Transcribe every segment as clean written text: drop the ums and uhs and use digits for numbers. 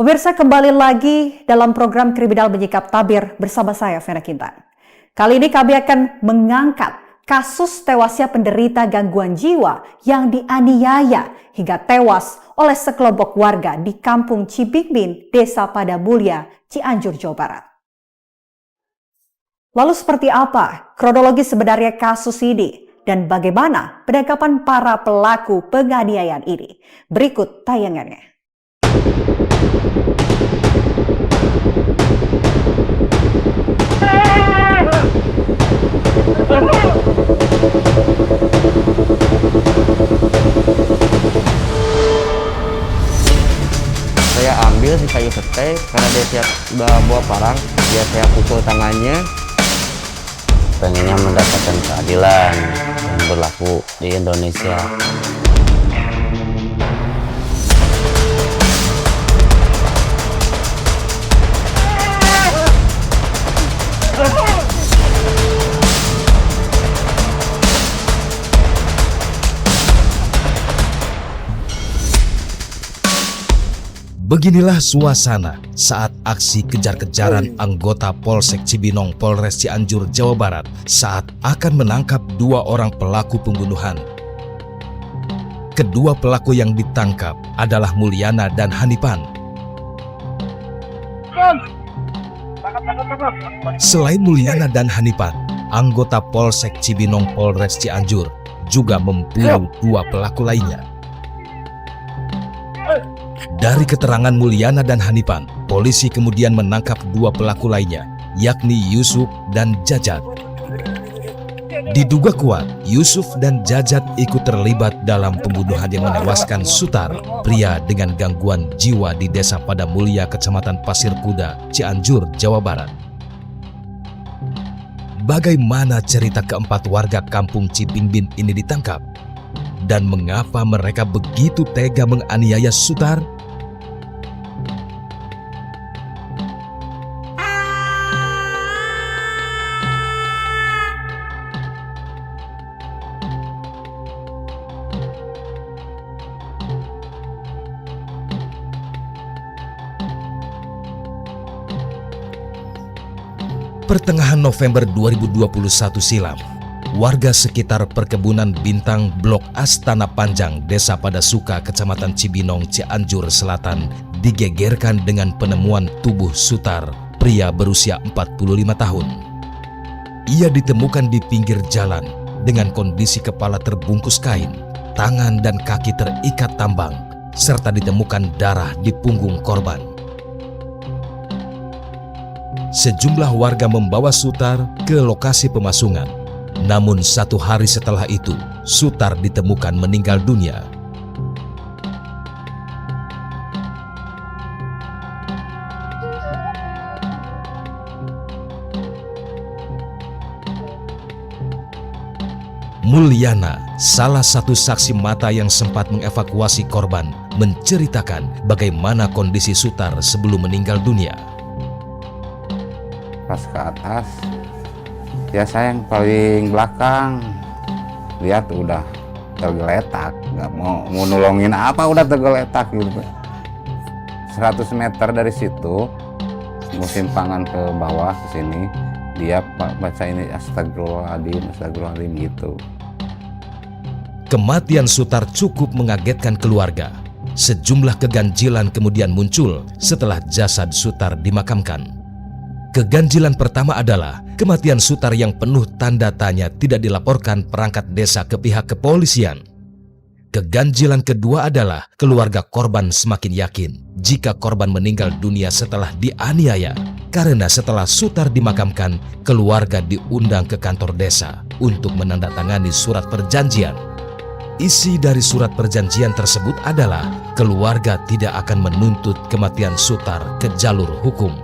Pemirsa, kembali lagi dalam program Kriminal Menyikap Tabir bersama saya, Vena Kintan. Kali ini kami akan mengangkat kasus tewasnya penderita gangguan jiwa yang dianiaya hingga tewas oleh sekelompok warga di Kampung Cibingbin, Desa Padamulya, Cianjur, Jawa Barat. Lalu seperti apa kronologi sebenarnya kasus ini dan bagaimana penangkapan para pelaku penganiayaan ini? Berikut tayangannya. Saya ambil si kayu setek karena dia siap udah bawa parang, dia saya pukul tangannya. Pengennya mendapatkan keadilan yang berlaku di Indonesia. Beginilah suasana saat aksi kejar-kejaran anggota Polsek Cibinong Polres Cianjur, Jawa Barat saat akan menangkap dua orang pelaku pembunuhan. Kedua pelaku yang ditangkap adalah Mulyana dan Hanipan. Selain Mulyana dan Hanipan, anggota Polsek Cibinong Polres Cianjur juga memburu dua pelaku lainnya. Dari keterangan Mulyana dan Hanipan, polisi kemudian menangkap dua pelaku lainnya, yakni Yusuf dan Jajat. Diduga kuat, Yusuf dan Jajat ikut terlibat dalam pembunuhan yang menewaskan Sutar, pria dengan gangguan jiwa di Desa Padamulya, Kecamatan Pasir Kuda, Cianjur, Jawa Barat. Bagaimana cerita keempat warga Kampung Cibingbin ini ditangkap? Dan mengapa mereka begitu tega menganiaya Sutar? Pertengahan November 2021 silam, warga sekitar perkebunan Bintang Blok Astana Panjang, Desa Padasuka, Kecamatan Cibinong, Cianjur Selatan, digegerkan dengan penemuan tubuh Sutar, pria berusia 45 tahun. Ia ditemukan di pinggir jalan dengan kondisi kepala terbungkus kain, tangan dan kaki terikat tambang, serta ditemukan darah di punggung korban. Sejumlah warga membawa Sutar ke lokasi pemasungan. Namun 1 hari setelah itu, Sutar ditemukan meninggal dunia. Mulyana, salah satu saksi mata yang sempat mengevakuasi korban, menceritakan bagaimana kondisi Sutar sebelum meninggal dunia. Pas ke atas, ya saya yang paling belakang, lihat udah tergeletak, nggak mau nolongin apa, udah tergeletak gitu. 100 meter dari situ, musimpangan ke bawah ke sini, dia baca ini astagfirullahaladzim, astagfirullahaladzim gitu. Kematian Sutar cukup mengagetkan keluarga. Sejumlah keganjilan kemudian muncul setelah jasad Sutar dimakamkan. Keganjilan pertama adalah kematian Sutar yang penuh tanda tanya tidak dilaporkan perangkat desa ke pihak kepolisian. Keganjilan kedua adalah keluarga korban semakin yakin jika korban meninggal dunia setelah dianiaya. Karena setelah Sutar dimakamkan, keluarga diundang ke kantor desa untuk menandatangani surat perjanjian. Isi dari surat perjanjian tersebut adalah keluarga tidak akan menuntut kematian Sutar ke jalur hukum.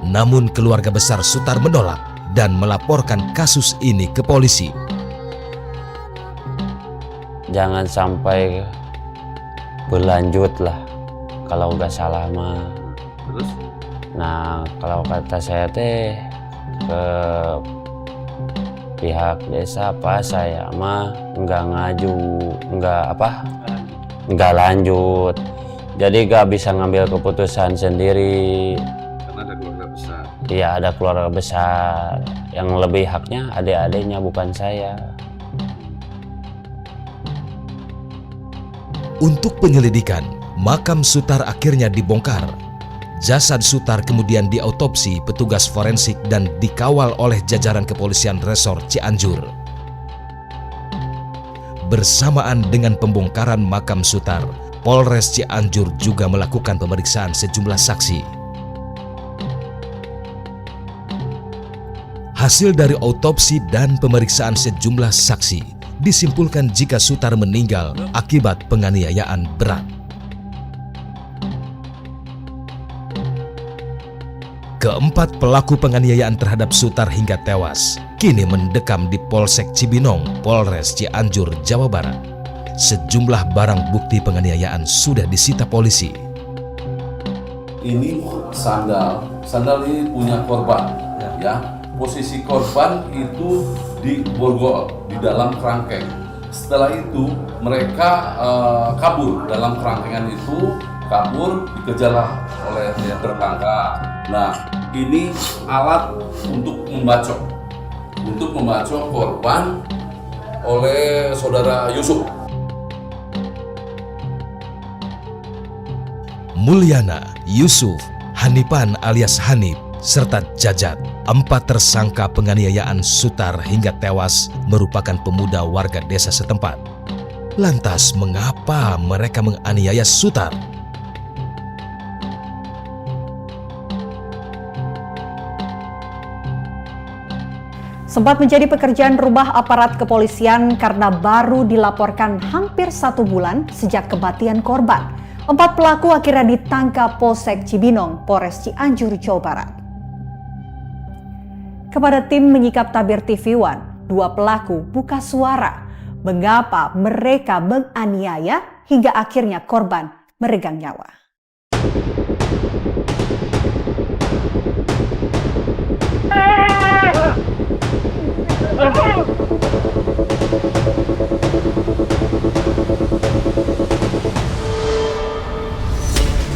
Namun keluarga besar Sutar menolak dan melaporkan kasus ini ke polisi. Jangan sampai berlanjut lah, kalau nggak salah mah. Terus? Nah, kalau kata saya teh ke pihak desa apa saya mah nggak ngaju, nggak lanjut. Jadi gak bisa ngambil keputusan sendiri. Karena ada keluarga besar. Iya, ada keluarga besar. Yang lebih haknya adik-adiknya, bukan saya. Untuk penyelidikan, makam Sutar akhirnya dibongkar. Jasad Sutar kemudian diautopsi petugas forensik dan dikawal oleh jajaran kepolisian Resor Cianjur. Bersamaan dengan pembongkaran makam Sutar, Polres Cianjur juga melakukan pemeriksaan sejumlah saksi. Hasil dari autopsi dan pemeriksaan sejumlah saksi disimpulkan jika Sutar meninggal akibat penganiayaan berat. Keempat pelaku penganiayaan terhadap Sutar hingga tewas kini mendekam di Polsek Cibinong, Polres Cianjur, Jawa Barat. Sejumlah barang bukti penganiayaan sudah disita polisi. Ini sandal ini punya korban, ya. Posisi korban itu di borgol, di dalam kerangkeng. Setelah itu mereka kabur dalam kerangkengan itu, dikejarlah oleh tersangka. Nah, ini alat untuk membacok korban oleh saudara Yusuf. Mulyana, Yusuf, Hanipan alias Hanif, serta Jajat, 4 tersangka penganiayaan Sutar hingga tewas merupakan pemuda warga desa setempat. Lantas mengapa mereka menganiaya Sutar? Sempat menjadi pekerjaan rumah aparat kepolisian karena baru dilaporkan hampir 1 bulan sejak kematian korban. 4 pelaku akhirnya ditangkap Polsek Cibinong, Polres Cianjur, Jawa Barat. Kepada tim Menyikap Tabir TV One, 2 pelaku buka suara mengapa mereka menganiaya hingga akhirnya korban meregang nyawa.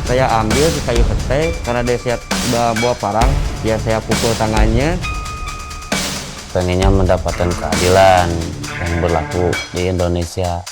Saya ambil di kayu petai karena dia siap bawa parang, ya saya pukul tangannya. Pengennya mendapatkan keadilan yang berlaku di Indonesia.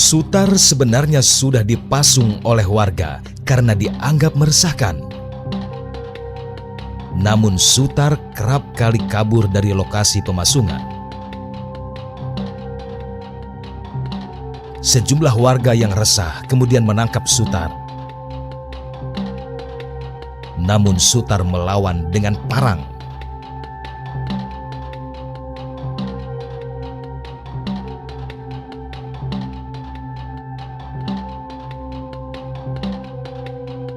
Sutar sebenarnya sudah dipasung oleh warga karena dianggap meresahkan. Namun Sutar kerap kali kabur dari lokasi pemasungan. Sejumlah warga yang resah kemudian menangkap Sutar. Namun Sutar melawan dengan parang.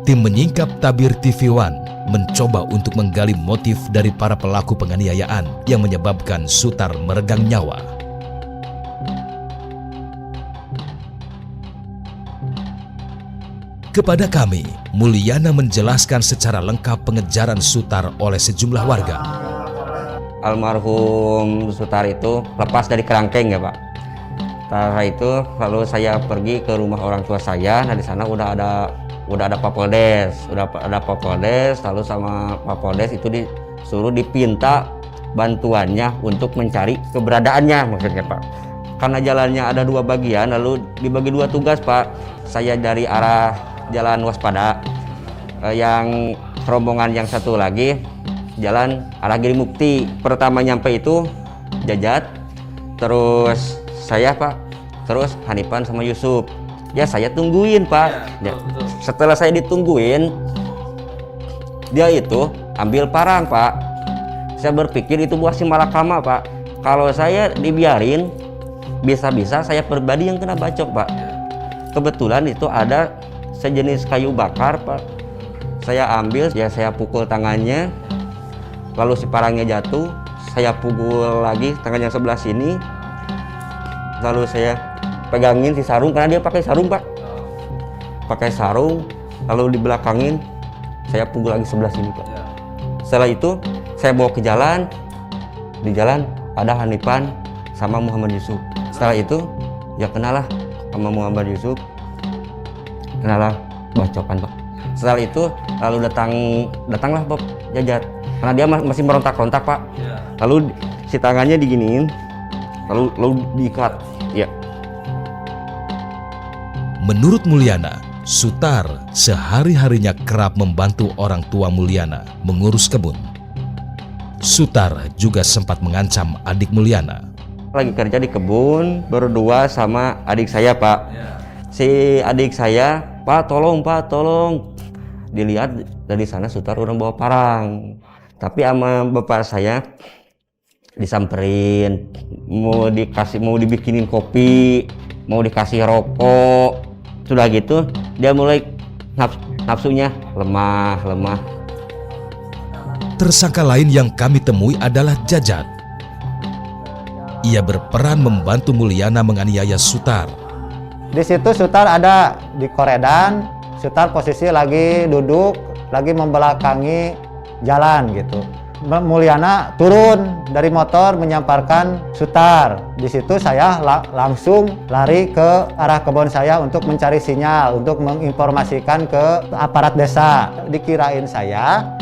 Tim Menyingkap Tabir TV One mencoba untuk menggali motif dari para pelaku penganiayaan yang menyebabkan Sutar meregang nyawa. Kepada kami, Mulyana menjelaskan secara lengkap pengejaran Sutar oleh sejumlah warga. Almarhum Sutar itu lepas dari kerangkeng ya Pak. Setelah itu lalu saya pergi ke rumah orang tua saya. Nah di sana udah ada Pak Poldes, lalu sama Pak Poldes itu disuruh dipinta bantuannya untuk mencari keberadaannya maksudnya Pak. Karena jalannya ada 2 bagian, lalu dibagi 2 tugas Pak. Saya dari arah Jalan Waspada, yang rombongan yang satu lagi jalan arah Giri Mukti. Pertama nyampe itu Jajat, terus saya Pak, terus Hanipan sama Yusuf. Ya saya tungguin Pak. Ya, setelah saya ditungguin, dia itu ambil parang Pak. Saya berpikir itu buah simalakama Pak. Kalau saya dibiarin, bisa-bisa saya pribadi yang kena bacok Pak. Kebetulan itu ada sejenis kayu bakar Pak. Saya ambil, ya saya pukul tangannya. Lalu si parangnya jatuh, saya pukul lagi tangan yang sebelah sini, lalu saya pegangin si sarung karena dia pakai sarung, Pak. Pakai sarung, lalu dibelakangin, saya pukul lagi sebelah sini, Pak. Setelah itu saya bawa ke jalan, di jalan ada Hanipan sama Muhammad Yusuf. Setelah itu ya kenalah sama Muhammad Yusuf, kenalah bacokan, Pak. Setelah itu lalu datanglah Bob Jajat, karena dia masih merontak-rontak, Pak. Lalu si tangannya diginiin, lalu diikat, ya. Menurut Mulyana, Sutar sehari-harinya kerap membantu orang tua Mulyana mengurus kebun. Sutar juga sempat mengancam adik Mulyana. Lagi kerja di kebun, berdua sama adik saya, Pak. Si adik saya, Pak tolong, dilihat dari sana Sutar udah bawa parang. Tapi sama bapak saya disamperin, mau dibikinin kopi, mau dikasih rokok. Sudah gitu dia mulai nafsunya lemah. Tersangka lain yang kami temui adalah Jajat. Ia berperan membantu Mulyana menganiaya Sutar. Di situ Sutar ada di koredan, Sutar posisi lagi duduk, lagi membelakangi jalan gitu. Mulyana turun dari motor menyamparkan Sutar. Di situ saya langsung lari ke arah kebun saya untuk mencari sinyal, untuk menginformasikan ke aparat desa. Dikirain saya,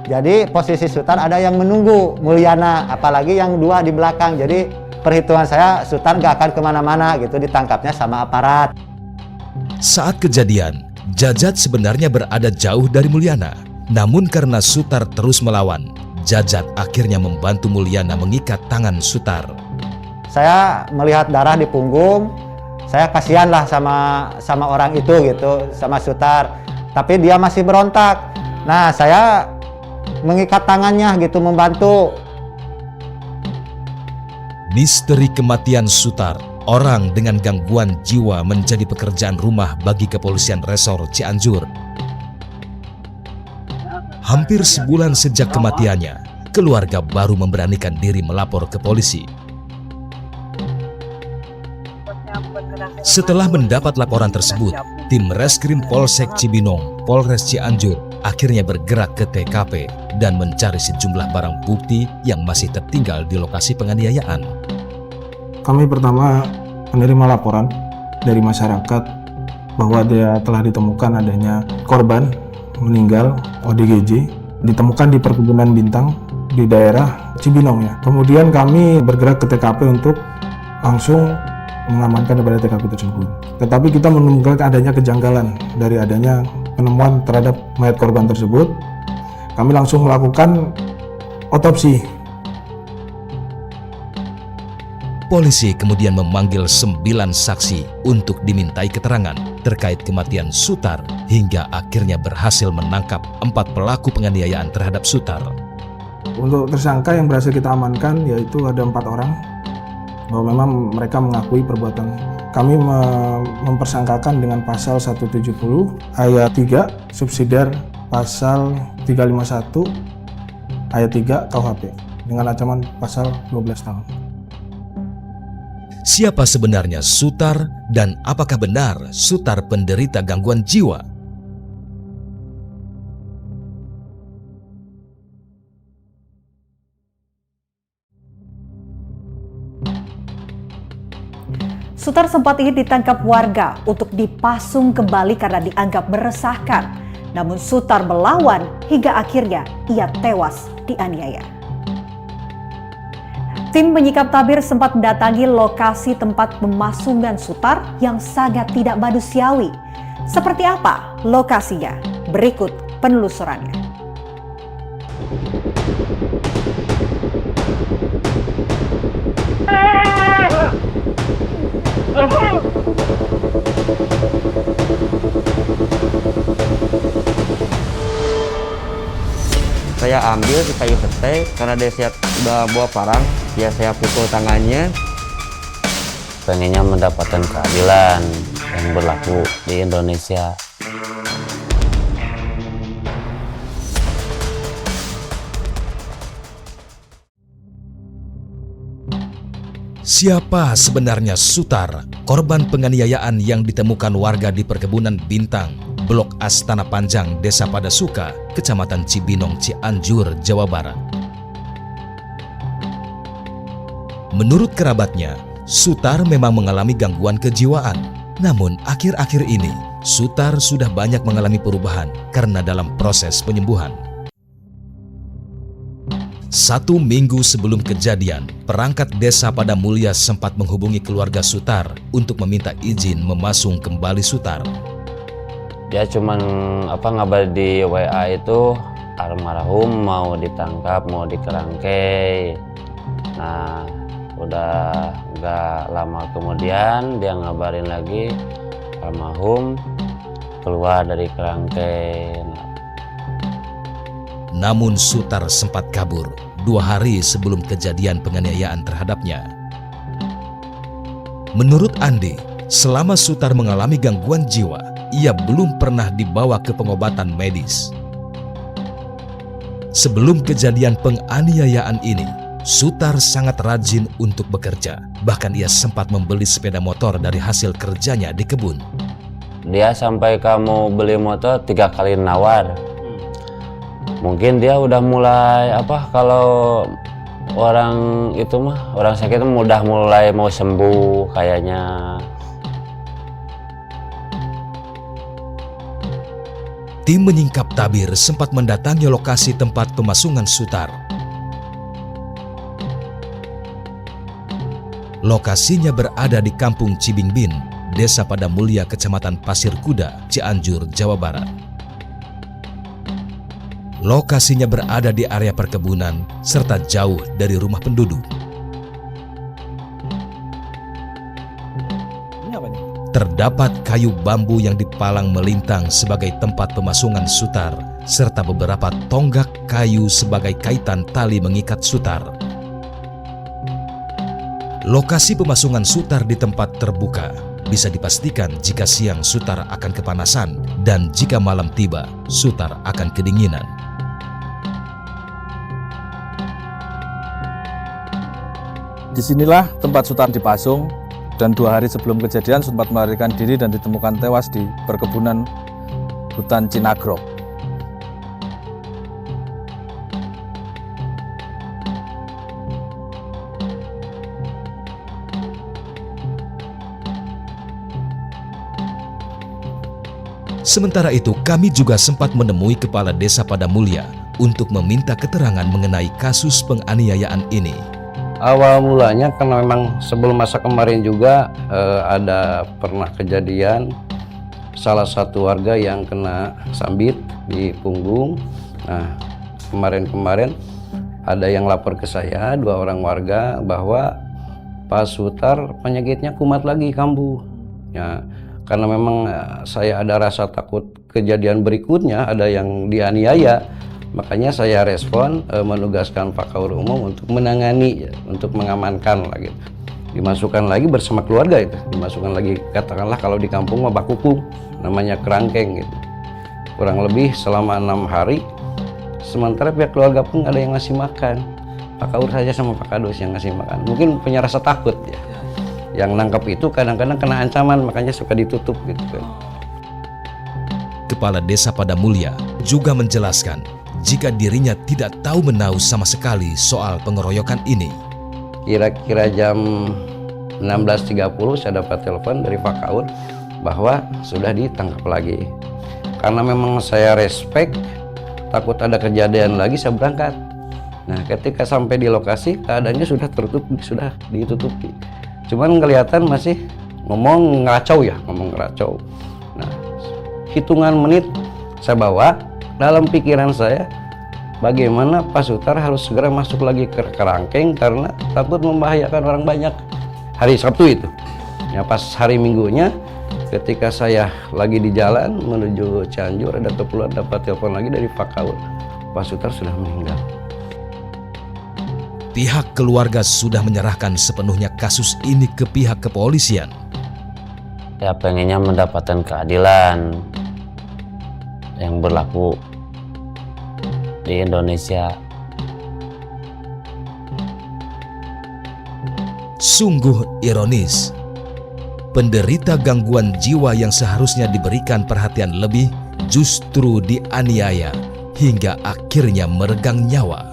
jadi posisi Sutar ada yang menunggu Mulyana, apalagi yang dua di belakang. Jadi perhitungan saya Sutar gak akan kemana-mana gitu, ditangkapnya sama aparat. Saat kejadian, Jajat sebenarnya berada jauh dari Mulyana. Namun karena Sutar terus melawan, Jajat akhirnya membantu Mulyana mengikat tangan Sutar. Saya melihat darah di punggung, saya kasihan lah sama orang itu gitu, sama Sutar. Tapi dia masih berontak. Nah, saya mengikat tangannya gitu, membantu. Misteri kematian Sutar, orang dengan gangguan jiwa, menjadi pekerjaan rumah bagi kepolisian Resor Cianjur. Hampir sebulan sejak kematiannya, keluarga baru memberanikan diri melapor ke polisi. Setelah mendapat laporan tersebut, tim Reskrim Polsek Cibinong, Polres Cianjur akhirnya bergerak ke TKP dan mencari sejumlah barang bukti yang masih tertinggal di lokasi penganiayaan. Kami pertama menerima laporan dari masyarakat bahwa dia telah ditemukan adanya korban meninggal ODGJ, ditemukan di perkebunan bintang di daerah Cibinong ya. Kemudian kami bergerak ke TKP untuk langsung mengamankan daripada TKP tersebut. Tetapi kita menemukan adanya kejanggalan dari adanya penemuan terhadap mayat korban tersebut. Kami langsung melakukan otopsi. Polisi kemudian memanggil 9 saksi untuk dimintai keterangan terkait kematian Sutar hingga akhirnya berhasil menangkap 4 pelaku penganiayaan terhadap Sutar. Untuk tersangka yang berhasil kita amankan yaitu ada 4 orang, bahwa memang mereka mengakui perbuatan. Kami mempersangkakan dengan pasal 170 ayat 3 subsidiar pasal 351 ayat 3 KUHP dengan ancaman pasal 12 tahun. Siapa sebenarnya Sutar dan apakah benar Sutar penderita gangguan jiwa? Sutar sempat ingin ditangkap warga untuk dipasung kembali karena dianggap meresahkan. Namun Sutar melawan hingga akhirnya ia tewas dianiaya. Tim Penyikap Tabir sempat mendatangi lokasi tempat pemasungan Sutar yang sangat tidak manusiawi. Seperti apa lokasinya? Berikut penelusurannya. Saya ambil di kayu petai karena dia siap udah bawa parang, ya saya pukul tangannya. Pengennya mendapatkan keadilan yang berlaku di Indonesia. Siapa sebenarnya Sutar, korban penganiayaan yang ditemukan warga di perkebunan Bintang, Blok Astana Panjang, Desa Padasuka, Kecamatan Cibinong, Cianjur, Jawa Barat? Menurut kerabatnya, Sutar memang mengalami gangguan kejiwaan. Namun akhir-akhir ini, Sutar sudah banyak mengalami perubahan karena dalam proses penyembuhan. 1 minggu sebelum kejadian, perangkat desa Padamulya sempat menghubungi keluarga Sutar untuk meminta izin memasung kembali Sutar. Dia cuman ngabar di WA itu almarhum mau ditangkap, mau dikerangkei. Nah, udah nggak lama kemudian dia ngabarin lagi almarhum keluar dari kerangkei. Namun Sutar sempat kabur 2 hari sebelum kejadian penganiayaan terhadapnya. Menurut Andi, selama Sutar mengalami gangguan jiwa, ia belum pernah dibawa ke pengobatan medis. Sebelum kejadian penganiayaan ini, Sutar sangat rajin untuk bekerja. Bahkan ia sempat membeli sepeda motor dari hasil kerjanya di kebun. Dia sampai kamu beli motor 3 kali nawar. Mungkin dia udah mulai kalau orang itu orang sakit udah mulai mau sembuh kayaknya. Tim menyingkap tabir sempat mendatangi lokasi tempat pemasungan Sutar. Lokasinya berada di Kampung Cibingbin, Desa Padamulya, Kecamatan Pasir Kuda, Cianjur, Jawa Barat. Lokasinya berada di area perkebunan serta jauh dari rumah penduduk. Terdapat kayu bambu yang dipalang melintang sebagai tempat pemasungan Sutar, serta beberapa tonggak kayu sebagai kaitan tali mengikat Sutar. Lokasi pemasungan Sutar di tempat terbuka. Bisa dipastikan jika siang Sutar akan kepanasan dan jika malam tiba, Sutar akan kedinginan. Disinilah tempat Sutar dipasung dan 2 hari sebelum kejadian sempat melarikan diri dan ditemukan tewas di perkebunan hutan Cinagrok. Sementara itu, kami juga sempat menemui Kepala Desa Padamulya untuk meminta keterangan mengenai kasus penganiayaan ini. Awal mulanya karena memang sebelum masa kemarin juga ada pernah kejadian salah satu warga yang kena sambit di punggung. Nah, kemarin ada yang lapor ke saya, 2 orang warga, bahwa Pak Sutar penyakitnya kumat lagi, kambuh. Ya, karena memang saya ada rasa takut kejadian berikutnya ada yang dianiaya. Makanya saya respon menugaskan Pak Kaur Umum untuk menangani, untuk mengamankan lah gitu. Dimasukkan lagi bersama keluarga itu, dimasukkan lagi katakanlah kalau di kampung mah bakuku, namanya kerangkeng gitu. Kurang lebih selama 6 hari, sementara pihak keluarga pun ada yang ngasih makan. Pak Kaur saja sama Pak Kadus yang ngasih makan. Mungkin punya rasa takut ya. Yang nangkap itu kadang-kadang kena ancaman, makanya suka ditutup gitu kan. Kepala Desa Padamulya juga menjelaskan jika dirinya tidak tahu menahu sama sekali soal pengeroyokan ini. Kira-kira jam 16.30 saya dapat telepon dari Pak Kaur bahwa sudah ditangkap lagi. Karena memang saya respect, takut ada kejadian lagi, saya berangkat. Nah, ketika sampai di lokasi keadaannya sudah tertutup, sudah ditutupi. Cuman kelihatan masih ngomong ngeracau. Nah, hitungan menit saya bawa, dalam pikiran saya bagaimana Pak Sutar harus segera masuk lagi ke kerangkeng karena takut membahayakan orang banyak. Hari Sabtu itu ya, pas hari Minggunya ketika saya lagi di jalan menuju Cianjur, ada keperluan dapat telepon lagi dari Pak Kaur, Pak Sutar sudah meninggal. Pihak keluarga sudah menyerahkan sepenuhnya kasus ini ke pihak kepolisian. Ya pengennya mendapatkan keadilan yang berlaku di Indonesia. Sungguh ironis, penderita gangguan jiwa yang seharusnya diberikan perhatian lebih justru dianiaya hingga akhirnya meregang nyawa.